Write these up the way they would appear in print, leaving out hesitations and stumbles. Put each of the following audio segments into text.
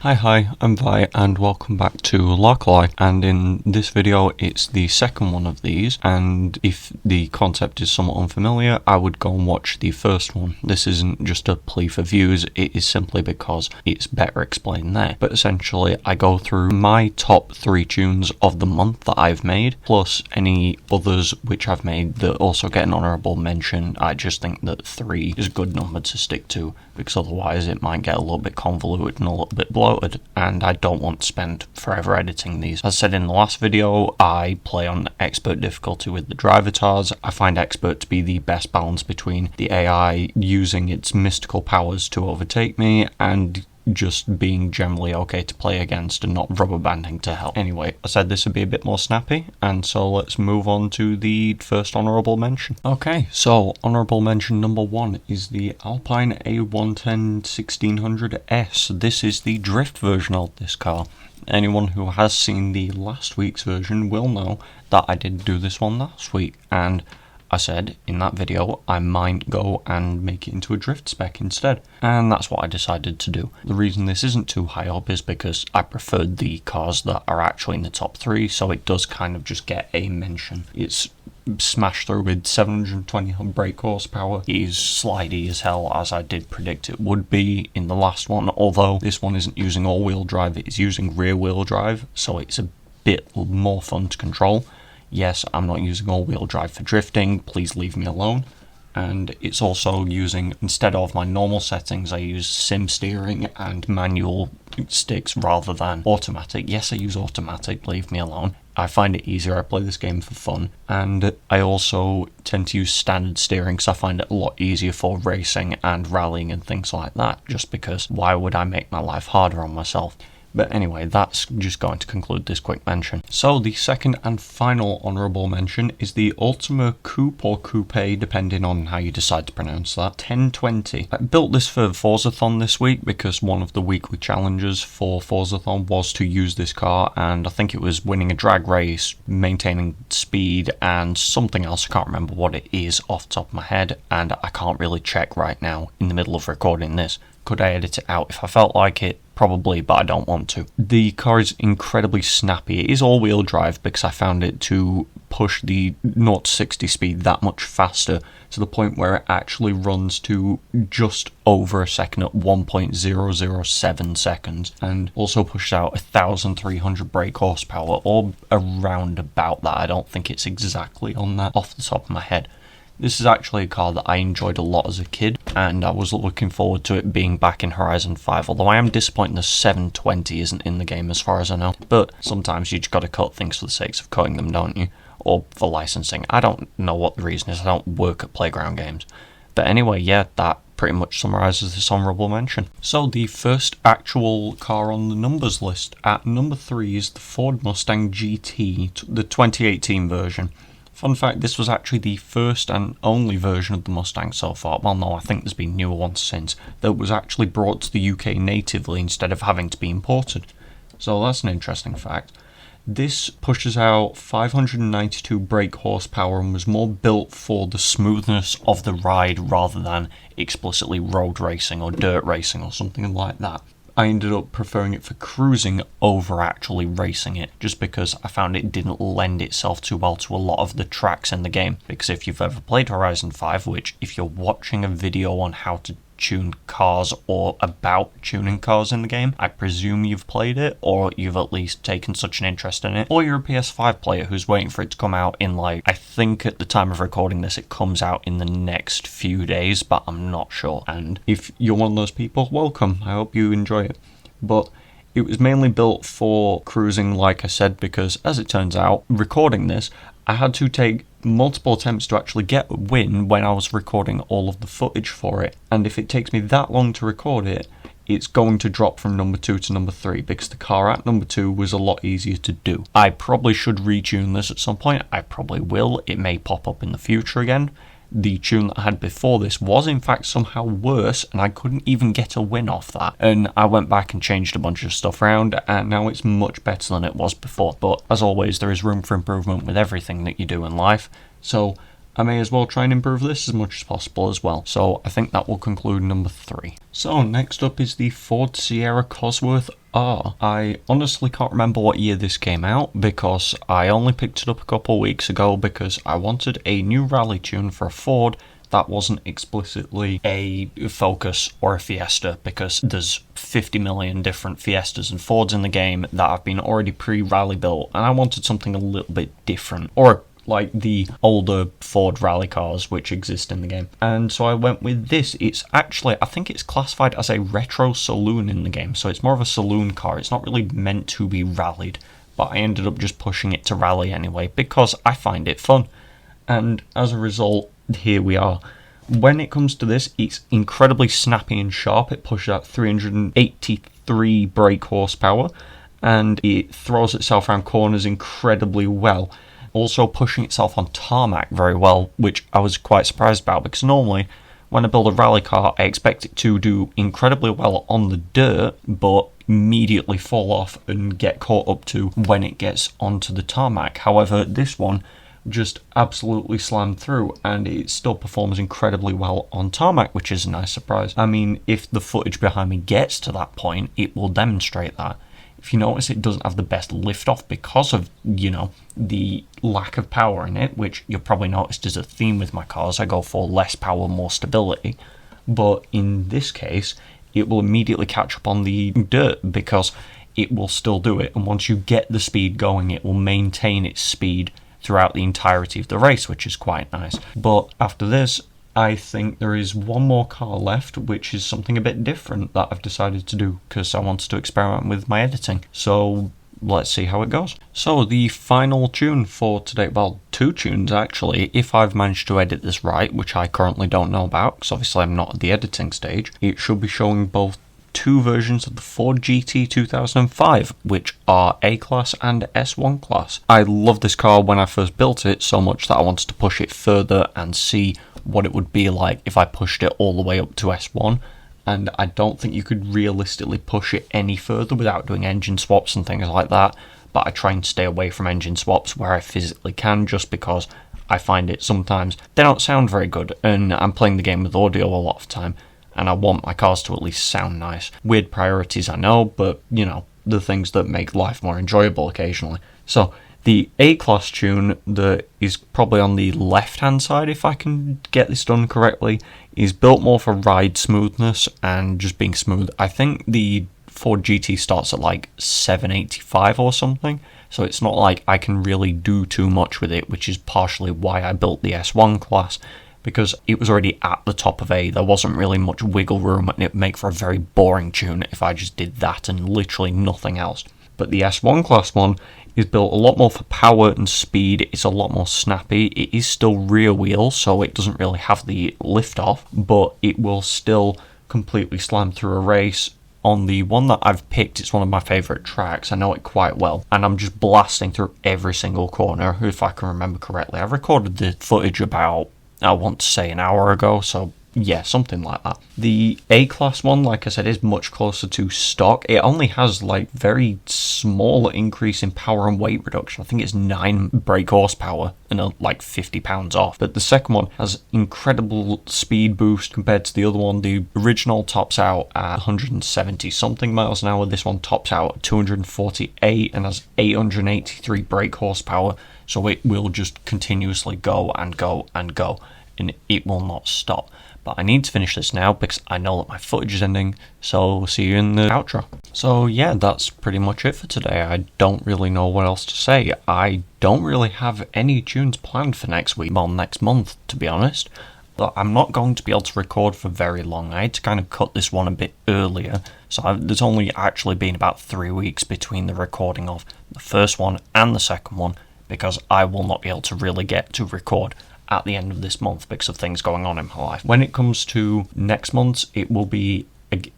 Hi, I'm Vi and welcome back to Larkali, and in this video it's the second one of these, and if the concept is somewhat unfamiliar I would go and watch the first one. This isn't just a plea for views, it is simply because it's better explained there. But essentially I go through my top 3 tunes of the month that I've made, plus any others which I've made that also get an honourable mention. I just think that 3 is a good number to stick to, because otherwise it might get a little bit convoluted and a little bit bloated, and I don't want to spend forever editing these. As said in the last video, I play on expert difficulty with the drive avatars. I find expert to be the best balance between the AI using its mystical powers to overtake me and just being generally okay to play against and not rubber banding to hell. Anyway, I said this would be a bit more snappy, and so let's move on to the first honourable mention. Okay, so honourable mention number 1 is the Alpine A110 1600S. This is the drift version of this car. Anyone who has seen the last week's version will know that I did do this one last week, and I said in that video I might go and make it into a drift spec instead, and that's what I decided to do. The reason this isn't too high up is because I preferred the cars that are actually in the top 3, so it does kind of just get a mention. It's smashed through with 720 brake horsepower. It is slidey as hell, as I did predict it would be in the last one, although this one isn't using all-wheel drive, it is using rear-wheel drive, so it's a bit more fun to control. Yes, I'm not using all-wheel drive for drifting, please leave me alone. And it's also using, instead of my normal settings, I use sim steering and manual sticks rather than automatic. Yes, I use automatic, leave me alone. I find it easier, I play this game for fun. And I also tend to use standard steering because I find it a lot easier for racing and rallying and things like that, just because why would I make my life harder on myself? But anyway, that's just going to conclude this quick mention. So the second and final honourable mention is the Ultima Coupe or Coupe, depending on how you decide to pronounce that, 1020. I built this for Forzathon this week because one of the weekly challenges for Forzathon was to use this car, and I think it was winning a drag race, maintaining speed, and something else. I can't remember what it is off the top of my head, and I can't really check right now in the middle of recording this. Could I edit it out if I felt like it? Probably, but I don't want to. The car is incredibly snappy. It is all-wheel drive because I found it to push the 0 to 60 speed that much faster, to the point where it actually runs to just over a second at 1.007 seconds, and also pushes out 1,300 brake horsepower, or around about that. I don't think it's exactly on that off the top of my head. This is actually a car that I enjoyed a lot as a kid, and I was looking forward to it being back in Horizon 5, although I am disappointed the 720 isn't in the game as far as I know. But sometimes you just gotta cut things for the sake of cutting them, don't you? Or for licensing. I don't know what the reason is, I don't work at Playground Games. But anyway, yeah, that pretty much summarises this honourable mention. So the first actual car on the numbers list, at number 3 is the Ford Mustang GT, the 2018 version. Fun fact, this was actually the first and only version of the Mustang so far. Well, no, I think there's been newer ones since, that was actually brought to the UK natively instead of having to be imported. So that's an interesting fact. This pushes out 592 brake horsepower and was more built for the smoothness of the ride rather than explicitly road racing or dirt racing or something like that. I ended up preferring it for cruising over actually racing it, just because I found it didn't lend itself too well to a lot of the tracks in the game. Because if you've ever played Horizon 5, which if you're watching a video on how to tune cars or about tuning cars in the game, I presume you've played it, or you've at least taken such an interest in it, or you're a PS5 player who's waiting for it to come out in, like, I think at the time of recording this it comes out in the next few days, but I'm not sure. And if you're one of those people, welcome, I hope you enjoy it. But it was mainly built for cruising, like I said, because as it turns out, recording this, I had to take multiple attempts to actually get a win when I was recording all of the footage for it. And if it takes me that long to record it, it's going to drop from number 2 to number 3, because the car at number 2 was a lot easier to do. I probably should retune this at some point. I probably will. It may pop up in the future again. The tune that I had before this was in fact somehow worse, and I couldn't even get a win off that. And I went back and changed a bunch of stuff around, and now it's much better than it was before. But as always, there is room for improvement with everything that you do in life, so I may as well try and improve this as much as possible as well. So I think that will conclude number 3. So next up is the Ford Sierra Cosworth are. I honestly can't remember what year this came out because I only picked it up a couple weeks ago because I wanted a new rally tune for a Ford that wasn't explicitly a Focus or a Fiesta, because there's 50 million different Fiestas and Fords in the game that have been already pre-rally built, and I wanted something a little bit different, or like the older Ford rally cars which exist in the game. And so I went with this. It's actually, I think it's classified as a retro saloon in the game, so it's more of a saloon car. It's not really meant to be rallied, but I ended up just pushing it to rally anyway because I find it fun. And as a result, here we are. When it comes to this, it's incredibly snappy and sharp. It pushes out 383 brake horsepower, and it throws itself around corners incredibly well. Also pushing itself on tarmac very well, which I was quite surprised about, because normally when I build a rally car, I expect it to do incredibly well on the dirt, but immediately fall off and get caught up to when it gets onto the tarmac. However, this one just absolutely slammed through, and it still performs incredibly well on tarmac, which is a nice surprise. I mean, if the footage behind me gets to that point, it will demonstrate that. If you notice, it doesn't have the best lift-off because of, the lack of power in it, which you've probably noticed is a theme with my cars. I go for less power, more stability. But in this case, it will immediately catch up on the dirt because it will still do it. And once you get the speed going, it will maintain its speed throughout the entirety of the race, which is quite nice. But after this, I think there is one more car left, which is something a bit different that I've decided to do because I wanted to experiment with my editing. So let's see how it goes. So the final tune for today, well, two tunes actually, if I've managed to edit this right, which I currently don't know about because obviously I'm not at the editing stage, it should be showing both two versions of the Ford GT 2005, which are A-Class and S1 Class. I loved this car when I first built it so much that I wanted to push it further and see what it would be like if I pushed it all the way up to S1, and I don't think you could realistically push it any further without doing engine swaps and things like that, but I try and stay away from engine swaps where I physically can, just because I find it sometimes they don't sound very good, and I'm playing the game with audio a lot of the time, and I want my cars to at least sound nice. Weird priorities, I know, but, the things that make life more enjoyable occasionally. So, the A-Class tune that is probably on the left-hand side, if I can get this done correctly, is built more for ride smoothness and just being smooth. I think the Ford GT starts at like 785 or something, so it's not like I can really do too much with it, which is partially why I built the S1 Class, because it was already at the top of A. There wasn't really much wiggle room, and it would make for a very boring tune if I just did that and literally nothing else. But the S1 Class one is built a lot more for power and speed. It's a lot more snappy. It is still rear wheel, so it doesn't really have the lift off, but it will still completely slam through a race. On the one that I've picked, it's one of my favourite tracks. I know it quite well, and I'm just blasting through every single corner, if I can remember correctly. I recorded the footage about, I want to say, an hour ago, so yeah, something like that. The A-Class one, like I said, is much closer to stock. It only has like very small increase in power and weight reduction. I think it's 9 brake horsepower and like 50 pounds off. But the second one has incredible speed boost compared to the other one. The original tops out at 170 something miles an hour. This one tops out at 248 and has 883 brake horsepower. So it will just continuously go and go and go, and it will not stop. But I need to finish this now because I know that my footage is ending, so we'll see you in the outro. So yeah, that's pretty much it for today. I don't really know what else to say. I don't really have any tunes planned for next week, well, next month, to be honest. But I'm not going to be able to record for very long. I had to kind of cut this one a bit earlier, so there's only actually been about 3 weeks between the recording of the first one and the second one, because I will not be able to really get to record at the end of this month because of things going on in my life. When it comes to next month's, it will be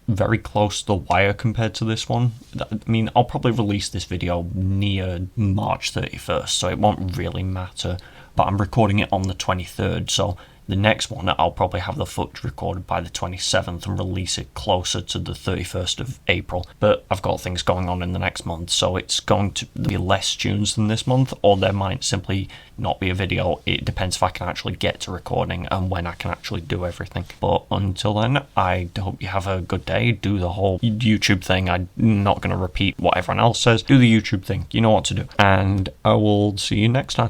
very close to the wire compared to this one. I mean, I'll probably release this video near March 31st, so it won't really matter, but I'm recording it on the 23rd, so The next one, I'll probably have the footage recorded by the 27th and release it closer to the 31st of April. But I've got things going on in the next month, so it's going to be less tunes than this month, or there might simply not be a video. It depends if I can actually get to recording and when I can actually do everything. But until then, I hope you have a good day. Do the whole YouTube thing. I'm not going to repeat what everyone else says. Do the YouTube thing. You know what to do. And I will see you next time.